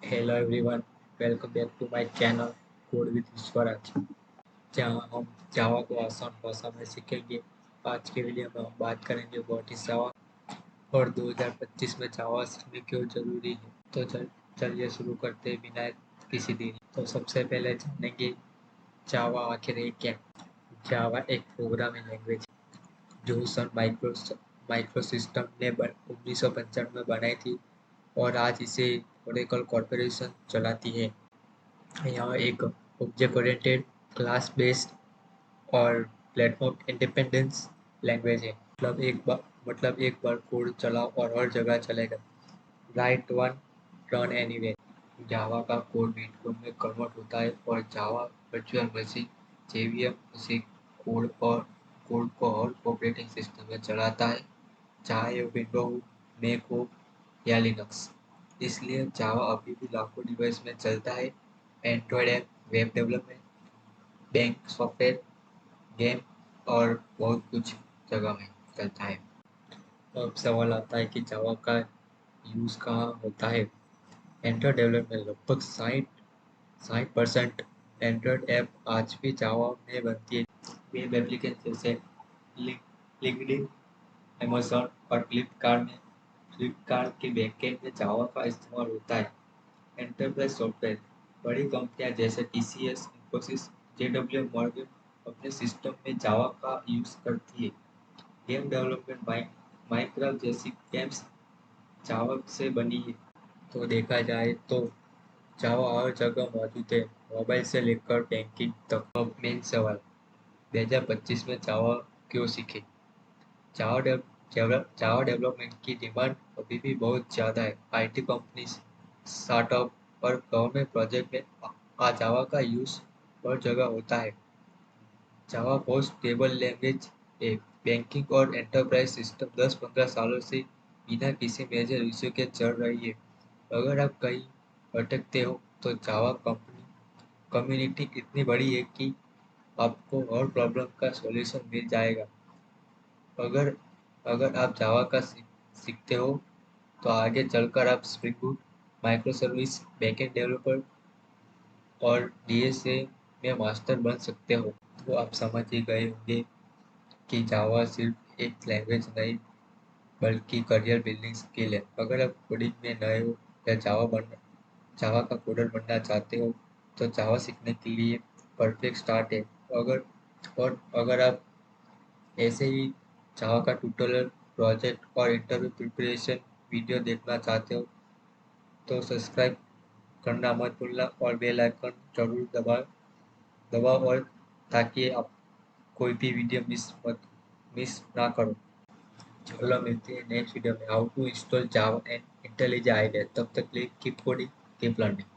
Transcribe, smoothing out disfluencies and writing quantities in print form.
Hello everyone, welcome back to my channel code with Ishwaraj, जहाँ हम जावा को आसान भाषा में सीखेंगे। आज के वीडियो में हम बात करेंगे व्हाट इज जावा और 2025 में जावा सीखने क्यों जरूरी है। तो चलिए शुरू करते हैं बिना किसी देरी। तो सबसे पहले जानेंगे जावा आखिर है क्या। जावा एक प्रोग्रामिंग लैंग्वेज जो सन माइक्रो सिस्टम ने 1995 में बनाई थी और आज इसे ओरेकल कॉर्पोरेशन चलाती है। यहाँ एक ऑब्जेक्ट ओरिएंटेड, क्लास बेस्ड और प्लेटफॉर्म इंडिपेंडेंस लैंग्वेज है। मतलब एक बार कोड चलाओ और हर जगह चलेगा। Write once, run anywhere. Java का कोड बिटकॉइन में कन्वर्ट होता है और जावा वर्चुअल मशीन जेवीएम उसे कोड को हर ऑपरेटिंग सिस्टम में चलाता है, चाहे वो विंडो हो, मैक हो या लिनक्स। इसलिए जावा अभी भी लाखों डिवाइस में चलता है। Android app, web development, bank software, game और बहुत कुछ जगह में चलता है। अब सवाल आता है कि जावा का यूज़ कहाँ होता है। एंड्रॉयड डेवलपमेंट में लगभग 60% एंड्रॉयड ऐप आज भी जावा में बनती है। वेब एप्लीकेशन जैसे लिंक्डइन, अमेजॉन और फ्लिपकार्ट के बैकएंड में जावा का इस्तेमाल होता है। एंटरप्राइज सॉफ्टवेयर, बड़ी कंपनियां जैसे टीसीएस, इन्फोसिस, जेडब्ल्यू मॉर्गन अपने सिस्टम में जावा का यूज करती है। गेम डेवलपमेंट, माइनक्राफ्ट जैसी गेम्स जावा से बनी है। तो देखा जाए तो जावा हर जगह मौजूद है, मोबाइल से लेकर बैंकिंग तक। अब मेन सवाल, 2025 में जावा क्यों सीखे। जावा जावा डेवलपमेंट की डिमांड अभी भी बहुत ज़्यादा है। आईटी कंपनी, स्टार्टअप और गवर्नमेंट प्रोजेक्ट में आज जावा का यूज़ हर जगह होता है। जावा बहुत स्टेबल लैंग्वेज है। बैंकिंग और एंटरप्राइज सिस्टम 10-15 सालों से बिना किसी मेजर इश्यू के चल रही है। अगर आप कहीं भटकते हो तो जावा कम्युनिटी इतनी बड़ी है कि आपको हर प्रॉब्लम का सॉल्यूशन मिल जाएगा। अगर अगर आप जावा का सीखते हो तो आगे चलकर आप spring boot, micro service, backend developer और डीएसए में मास्टर बन सकते हो। तो आप समझ ही गए होंगे कि जावा सिर्फ एक लैंग्वेज नहीं बल्कि करियर बिल्डिंग स्किल है। अगर आप कोडिंग में नए हो या जावा का कोडर बनना चाहते हो तो जावा सीखने के लिए परफेक्ट स्टार्ट है। अगर अगर आप ऐसे ही जावा का ट्यूटोरियल, प्रोजेक्ट और इंटरव्यू प्रिपरेशन वीडियो देखना चाहते हो तो सब्सक्राइब करना मत भूलना और बेल आइकन जरूर दबाओ और ताकि आप कोई भी वीडियो मिस ना करो। चलो मिलते हैं नेक्स्ट वीडियो में, how to install Java and intelligent idea. तब तक कीप कोडिंग, कीप लर्निंग।